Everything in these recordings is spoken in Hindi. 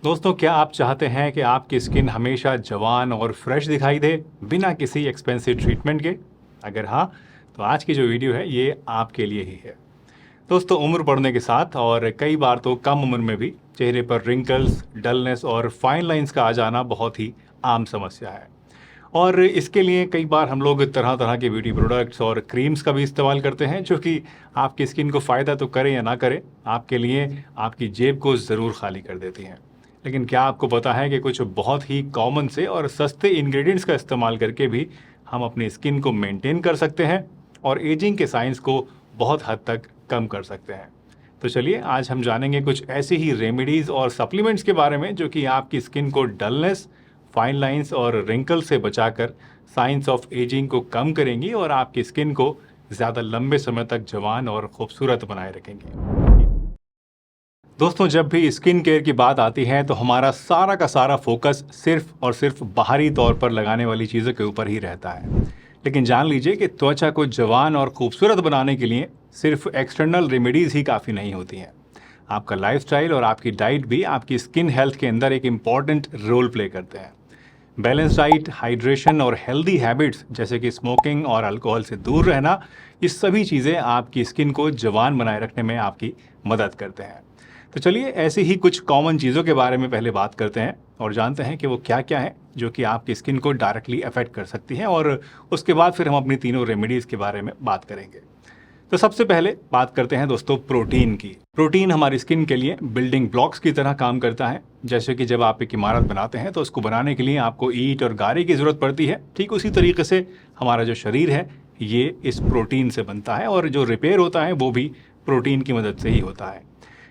दोस्तों, क्या आप चाहते हैं कि आपकी स्किन हमेशा जवान और फ्रेश दिखाई दे बिना किसी एक्सपेंसिव ट्रीटमेंट के? अगर हाँ, तो आज की जो वीडियो है ये आपके लिए ही है। दोस्तों, उम्र बढ़ने के साथ और कई बार तो कम उम्र में भी चेहरे पर रिंकल्स, डलनेस और फाइन लाइंस का आ जाना बहुत ही आम समस्या है। और इसके लिए कई बार हम लोग तरह तरह के ब्यूटी प्रोडक्ट्स और क्रीम्स का भी इस्तेमाल करते हैं, जो कि आपकी स्किन को फ़ायदा तो करें या ना करें, आपके लिए आपकी जेब को ज़रूर खाली कर देती हैं। लेकिन क्या आपको पता है कि कुछ बहुत ही कॉमन से और सस्ते इंग्रेडिएंट्स का इस्तेमाल करके भी हम अपनी स्किन को मेंटेन कर सकते हैं और एजिंग के साइंस को बहुत हद तक कम कर सकते हैं? तो चलिए, आज हम जानेंगे कुछ ऐसी ही रेमेडीज़ और सप्लीमेंट्स के बारे में जो कि आपकी स्किन को डलनेस, फाइन लाइंस और रिंकल से बचाकर साइंस ऑफ एजिंग को कम करेंगी और आपकी स्किन को ज़्यादा लंबे समय तक जवान और खूबसूरत बनाए रखेंगी। दोस्तों, जब भी स्किन केयर की बात आती है तो हमारा सारा का सारा फोकस सिर्फ और सिर्फ बाहरी तौर पर लगाने वाली चीज़ों के ऊपर ही रहता है। लेकिन जान लीजिए कि त्वचा को जवान और खूबसूरत बनाने के लिए सिर्फ एक्सटर्नल रेमेडीज़ ही काफ़ी नहीं होती हैं। आपका लाइफस्टाइल और आपकी डाइट भी आपकी स्किन हेल्थ के अंदर एक इम्पॉर्टेंट रोल प्ले करते हैं। बैलेंस डाइट, हाइड्रेशन और हेल्दी हैबिट्स जैसे कि स्मोकिंग और अल्कोहल से दूर रहना, ये सभी चीज़ें आपकी स्किन को जवान बनाए रखने में आपकी मदद करते हैं। तो चलिए, ऐसी ही कुछ कॉमन चीज़ों के बारे में पहले बात करते हैं और जानते हैं कि वो क्या क्या है जो कि आपकी स्किन को डायरेक्टली अफेक्ट कर सकती हैं, और उसके बाद फिर हम अपनी तीनों रेमेडीज़ के बारे में बात करेंगे। तो सबसे पहले बात करते हैं दोस्तों प्रोटीन की। प्रोटीन हमारी स्किन के लिए बिल्डिंग ब्लॉक्स की तरह काम करता है। जैसे कि जब आप एक इमारत बनाते हैं तो उसको बनाने के लिए आपको ईंट और गारे की ज़रूरत पड़ती है, ठीक उसी तरीके से हमारा जो शरीर है ये इस प्रोटीन से बनता है, और जो रिपेयर होता है वो भी प्रोटीन की मदद से ही होता है।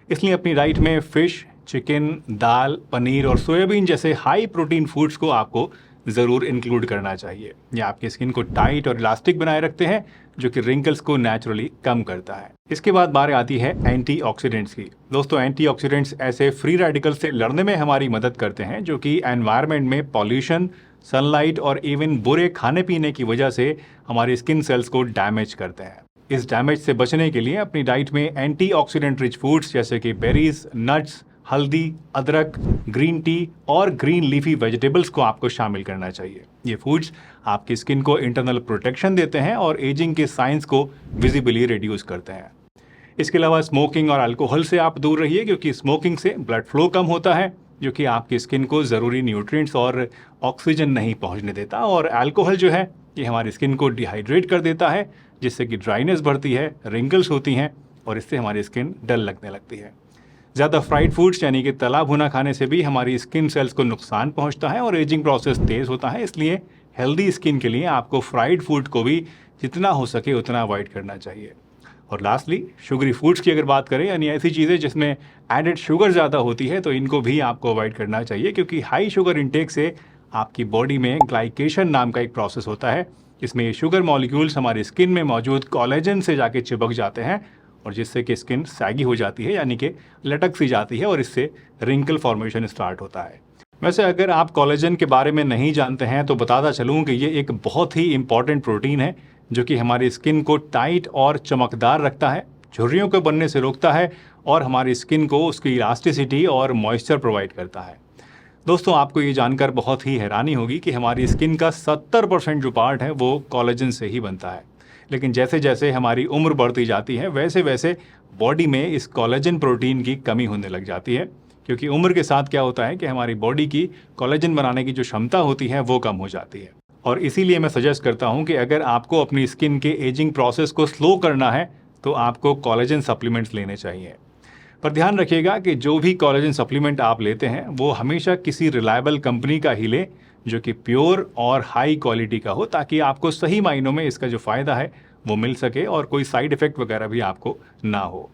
इसलिए अपनी डाइट में फ़िश, चिकन, दाल, पनीर और सोयाबीन जैसे हाई प्रोटीन फूड्स को आपको ज़रूर इंक्लूड करना चाहिए। ये आपकी स्किन को टाइट और इलास्टिक बनाए रखते हैं, जो कि रिंकल्स को नेचुरली कम करता है। इसके बाद बारी आती है एंटीऑक्सीडेंट्स की। दोस्तों, एंटीऑक्सीडेंट्स ऐसे फ्री रेडिकल्स से लड़ने में हमारी मदद करते हैं जो कि एनवायरनमेंट में पॉल्यूशन, सनलाइट और इवन बुरे खाने पीने की वजह से हमारी स्किन सेल्स को डैमेज करते हैं। इस डैमेज से बचने के लिए अपनी डाइट में एंटीऑक्सीडेंट रिच फूड्स जैसे कि बेरीज, नट्स, हल्दी, अदरक, ग्रीन टी और ग्रीन लीफी वेजिटेबल्स को आपको शामिल करना चाहिए। ये फूड्स आपकी स्किन को इंटरनल प्रोटेक्शन देते हैं और एजिंग के साइंस को विजिबली रिड्यूस करते हैं। इसके अलावा स्मोकिंग और अल्कोहल से आप दूर रहिए, क्योंकि स्मोकिंग से ब्लड फ्लो कम होता है, जो कि आपकी स्किन को ज़रूरी न्यूट्रिएंट्स और ऑक्सीजन नहीं पहुंचने देता। और अल्कोहल जो है ये हमारी स्किन को डिहाइड्रेट कर देता है, जिससे कि ड्राइनेस बढ़ती है, रिंकल्स होती हैं और इससे हमारी स्किन डल लगने लगती है। ज़्यादा फ्राइड फूड्स यानी कि तला भुना खाने से भी हमारी स्किन सेल्स को नुकसान पहुंचता है और एजिंग प्रोसेस तेज़ होता है। इसलिए हेल्दी स्किन के लिए आपको फ्राइड फूड को भी जितना हो सके उतना अवॉइड करना चाहिए। और लास्टली, शुगरी फूड्स की अगर बात करें, यानी ऐसी चीज़ें जिसमें एडेड शुगर ज़्यादा होती है, तो इनको भी आपको अवॉइड करना चाहिए, क्योंकि हाई शुगर इंटेक से आपकी बॉडी में ग्लाइकेशन नाम का एक प्रोसेस होता है, जिसमें ये शुगर मॉलिक्यूल्स हमारी स्किन में मौजूद कोलेजन से जाके चिपक जाते हैं, और जिससे कि स्किन सैगी हो जाती है, यानी कि लटक सी जाती है, और इससे रिंकल फॉर्मेशन स्टार्ट होता है। वैसे अगर आप कोलेजन के बारे में नहीं जानते हैं तो बताता चलूँ कि ये एक बहुत ही इंपॉर्टेंट प्रोटीन है जो कि हमारी स्किन को टाइट और चमकदार रखता है, झुर्रियों के बनने से रोकता है और हमारी स्किन को उसकी इलास्टिसिटी और मॉइस्चर प्रोवाइड करता है। दोस्तों, आपको ये जानकर बहुत ही हैरानी होगी कि हमारी स्किन का 70% जो पार्ट है वो कोलेजन से ही बनता है। लेकिन जैसे जैसे हमारी उम्र बढ़ती जाती है वैसे वैसे बॉडी में इस कोलेजन प्रोटीन की कमी होने लग जाती है, क्योंकि उम्र के साथ क्या होता है कि हमारी बॉडी की कोलेजन बनाने की जो क्षमता होती है वो कम हो जाती है। और इसीलिए मैं सजेस्ट करता हूँ कि अगर आपको अपनी स्किन के एजिंग प्रोसेस को स्लो करना है तो आपको कोलेजन सप्लीमेंट्स लेने चाहिए। पर ध्यान रखिएगा कि जो भी कोलेजन सप्लीमेंट आप लेते हैं वो हमेशा किसी रिलायबल कंपनी का ही लें, जो कि प्योर और हाई क्वालिटी का हो, ताकि आपको सही मायनों में इसका जो फ़ायदा है वो मिल सके और कोई साइड इफ़ेक्ट वगैरह भी आपको ना हो।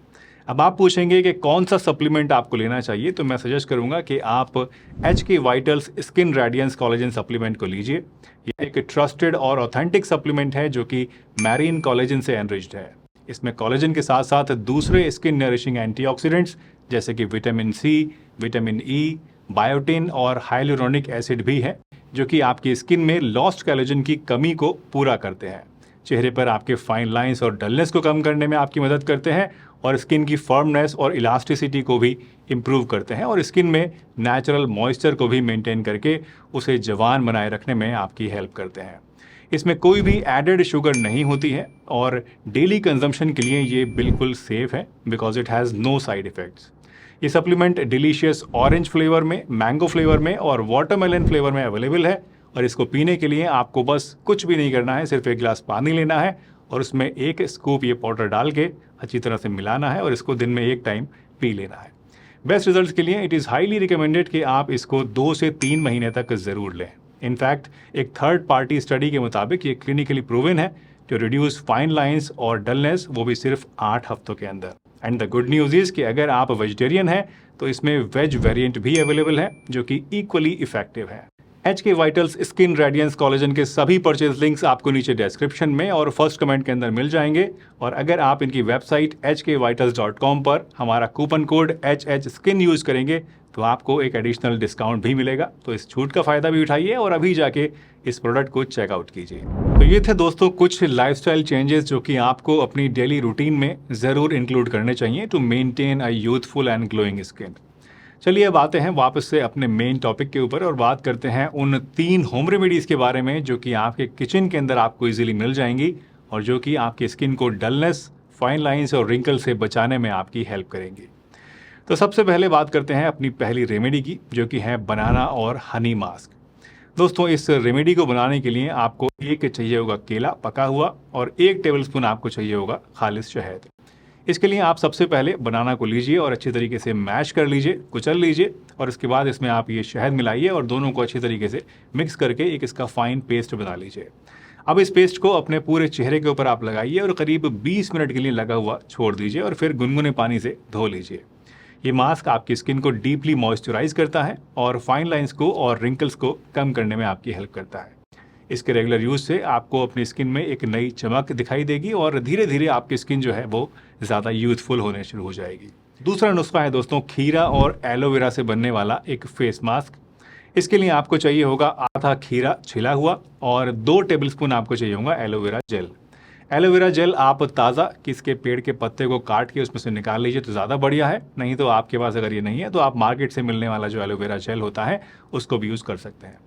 अब आप पूछेंगे कि कौन सा सप्लीमेंट आपको लेना चाहिए, तो मैं सजेस्ट करूंगा कि आप HK vitals skin radiance collagen supplement को लीजिए। ये एक ट्रस्टेड और ऑथेंटिक सप्लीमेंट है जो कि मैरीन कोलेजन से एनरिच्ड है। इसमें कोलेजन के साथ साथ दूसरे स्किन नरिशिंग एंटीऑक्सीडेंट्स जैसे कि vitamin C, vitamin E, biotin और हाइलुरोनिक एसिड भी है, जो कि आपकी स्किन में लॉस्ट कोलेजन की कमी को पूरा करते हैं। चेहरे पर आपके फाइन लाइंस और डलनेस को कम करने में आपकी मदद करते हैं और स्किन की फर्मनेस और इलास्टिसिटी को भी इम्प्रूव करते हैं और स्किन में नेचुरल मॉइस्चर को भी मेंटेन करके उसे जवान बनाए रखने में आपकी हेल्प करते हैं। इसमें कोई भी एडेड शुगर नहीं होती है और डेली कंजम्पशन के लिए ये बिल्कुल सेफ़ है because it has no side effects. ये सप्लीमेंट डिलीशियस ऑरेंज फ्लेवर में, मैंगो फ्लेवर में और वाटरमेलन फ्लेवर में अवेलेबल है और इसको पीने के लिए आपको बस कुछ भी नहीं करना है, सिर्फ एक गिलास पानी लेना है और उसमें 1 स्कूप ये पाउडर डाल के अच्छी तरह से मिलाना है और इसको दिन में 1 टाइम पी लेना है। बेस्ट रिजल्ट्स के लिए इट इज़ हाईली रिकमेंडेड कि आप इसको 2 से 3 महीने तक ज़रूर लें। इनफैक्ट एक थर्ड पार्टी स्टडी के मुताबिक ये क्लिनिकली प्रूवन है टू रिड्यूस फाइन लाइंस और डलनेस, वो भी सिर्फ 8 हफ्तों के अंदर। And the good news is कि अगर आप वेजिटेरियन हैं तो इसमें वेज वेरिएंट भी अवेलेबल है जो कि इक्वली इफेक्टिव है। HK vitals skin radiance collagen के सभी परचेज लिंक्स आपको नीचे डिस्क्रिप्शन में और फर्स्ट कमेंट के अंदर मिल जाएंगे और अगर आप इनकी वेबसाइट hkvitals.com पर हमारा कूपन कोड HHSKIN यूज़ करेंगे तो आपको एक एडिशनल डिस्काउंट भी मिलेगा। तो इस छूट का फ़ायदा भी उठाइए और अभी जाके इस प्रोडक्ट को चेकआउट कीजिए। तो ये थे दोस्तों कुछ लाइफस्टाइल चेंजेस जो कि आपको अपनी डेली रूटीन में ज़रूर इंक्लूड करने चाहिए to maintain a youthful and glowing skin. चलिए अब आते हैं वापस से अपने मेन टॉपिक के ऊपर और बात करते हैं उन 3 होम रेमेडीज़ के बारे में जो कि आपके किचन के अंदर आपको इजीली मिल जाएंगी और जो कि आपकी स्किन को डलनेस, फाइन लाइंस और रिंकल से बचाने में आपकी हेल्प करेंगी। तो सबसे पहले बात करते हैं अपनी पहली रेमेडी की जो कि है बनाना और हनी मास्क। दोस्तों इस रेमेडी को बनाने के लिए आपको एक चाहिए होगा केला पका हुआ और 1 टेबलस्पून आपको चाहिए होगा खालिस शहद। इसके लिए आप सबसे पहले बनाना को लीजिए और अच्छी तरीके से मैश कर लीजिए, कुचल लीजिए और इसके बाद इसमें आप ये शहद मिलाइए और दोनों को अच्छी तरीके से मिक्स करके एक इसका फाइन पेस्ट बना लीजिए। अब इस पेस्ट को अपने पूरे चेहरे के ऊपर आप लगाइए और करीब 20 मिनट के लिए लगा हुआ छोड़ दीजिए और फिर गुनगुने पानी से धो लीजिए। ये मास्क आपकी स्किन को डीपली मॉइस्चराइज करता है और फाइन लाइंस को और रिंकल्स को कम करने में आपकी हेल्प करता है। इसके रेगुलर यूज़ से आपको अपनी स्किन में एक नई चमक दिखाई देगी और धीरे धीरे आपकी स्किन जो है वो ज़्यादा यूथफुल होने शुरू हो जाएगी। दूसरा नुस्खा है दोस्तों खीरा और एलोवेरा से बनने वाला एक फेस मास्क। इसके लिए आपको चाहिए होगा आधा खीरा छिला हुआ और 2 टेबलस्पून आपको चाहिए होगा एलोवेरा जेल। एलोवेरा जेल आप ताज़ा किसके पेड़ के पत्ते को काट के उसमें से निकाल लीजिए तो ज़्यादा बढ़िया है, नहीं तो आपके पास अगर ये नहीं है तो आप मार्केट से मिलने वाला जो एलोवेरा जेल होता है उसको भी यूज़ कर सकते हैं।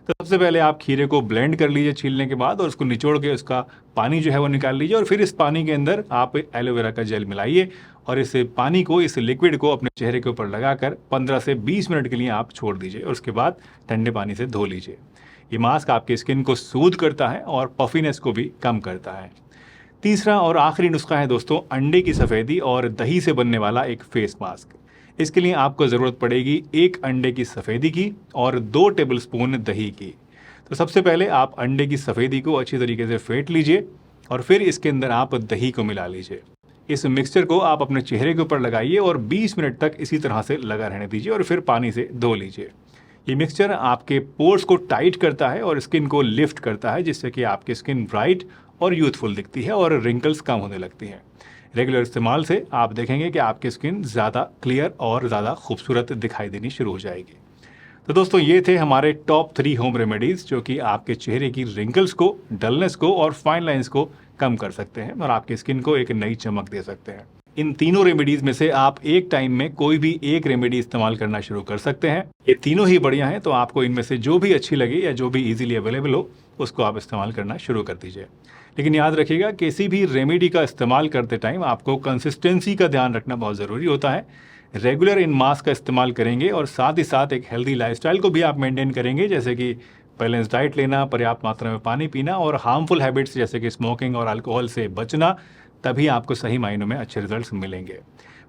तो सबसे पहले आप खीरे को ब्लेंड कर लीजिए छीलने के बाद और उसको निचोड़ के उसका पानी जो है वो निकाल लीजिए और फिर इस पानी के अंदर आप एलोवेरा का जेल मिलाइए और इस पानी को, इस लिक्विड को अपने चेहरे के ऊपर लगाकर 15 से 20 मिनट के लिए आप छोड़ दीजिए और उसके बाद ठंडे पानी से धो लीजिए। ये मास्क आपकी स्किन को सूद करता है और पफीनेस को भी कम करता है। तीसरा और आखिरी नुस्खा है दोस्तों अंडे की सफ़ेदी और दही से बनने वाला एक फेस मास्क। इसके लिए आपको ज़रूरत पड़ेगी 1 अंडे की सफ़ेदी की और 2 टेबलस्पून दही की। तो सबसे पहले आप अंडे की सफ़ेदी को अच्छी तरीके से फेंट लीजिए और फिर इसके अंदर आप दही को मिला लीजिए। इस मिक्सचर को आप अपने चेहरे के ऊपर लगाइए और 20 मिनट तक इसी तरह से लगा रहने दीजिए और फिर पानी से धो लीजिए। ये मिक्सचर आपके पोर्स को टाइट करता है और स्किन को लिफ्ट करता है जिससे कि आपकी स्किन ब्राइट और यूथफुल दिखती है और रिंकल्स कम होने लगती हैं। रेगुलर इस्तेमाल से आप देखेंगे कि आपकी स्किन ज़्यादा क्लियर और ज़्यादा खूबसूरत दिखाई देनी शुरू हो जाएगी। तो दोस्तों ये थे हमारे टॉप 3 होम रेमेडीज़ जो कि आपके चेहरे की रिंकल्स को, डलनेस को और फाइन लाइंस को कम कर सकते हैं और आपकी स्किन को एक नई चमक दे सकते हैं। इन तीनों रेमेडीज़ में से आप एक टाइम में कोई भी एक रेमेडी इस्तेमाल करना शुरू कर सकते हैं। ये तीनों ही बढ़िया हैं, तो आपको इनमें से जो भी अच्छी लगे या जो भी इजीली अवेलेबल हो उसको आप इस्तेमाल करना शुरू कर दीजिए। लेकिन याद रखिएगा किसी भी रेमेडी का इस्तेमाल करते टाइम आपको कंसिस्टेंसी का ध्यान रखना बहुत ज़रूरी होता है। रेगुलर इन मास्क का इस्तेमाल करेंगे और साथ ही साथ एक हेल्दी लाइफस्टाइल को भी आप मेंटेन करेंगे, जैसे कि बैलेंस डाइट लेना, पर्याप्त मात्रा में पानी पीना और हार्मफुल हैबिट्स जैसे कि स्मोकिंग और अल्कोहल से बचना, तभी आपको सही मायनों में अच्छे रिजल्ट्स मिलेंगे।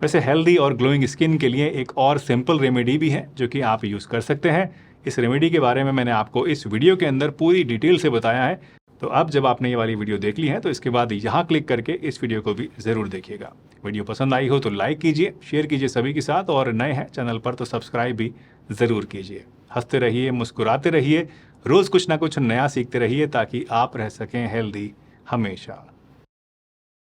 वैसे हेल्दी और ग्लोइंग स्किन के लिए एक और सिंपल रेमेडी भी है जो कि आप यूज़ कर सकते हैं। इस रेमेडी के बारे में मैंने आपको इस वीडियो के अंदर पूरी डिटेल से बताया है। तो अब जब आपने ये वाली वीडियो देख ली है तो इसके बाद यहाँ क्लिक करके इस वीडियो को भी ज़रूर देखिएगा। वीडियो पसंद आई हो तो लाइक कीजिए, शेयर कीजिए सभी के साथ और नए हैं चैनल पर तो सब्सक्राइब भी ज़रूर कीजिए। हंसते रहिए, मुस्कुराते रहिए, रोज़ कुछ ना कुछ नया सीखते रहिए ताकि आप रह सकें हेल्दी हमेशा।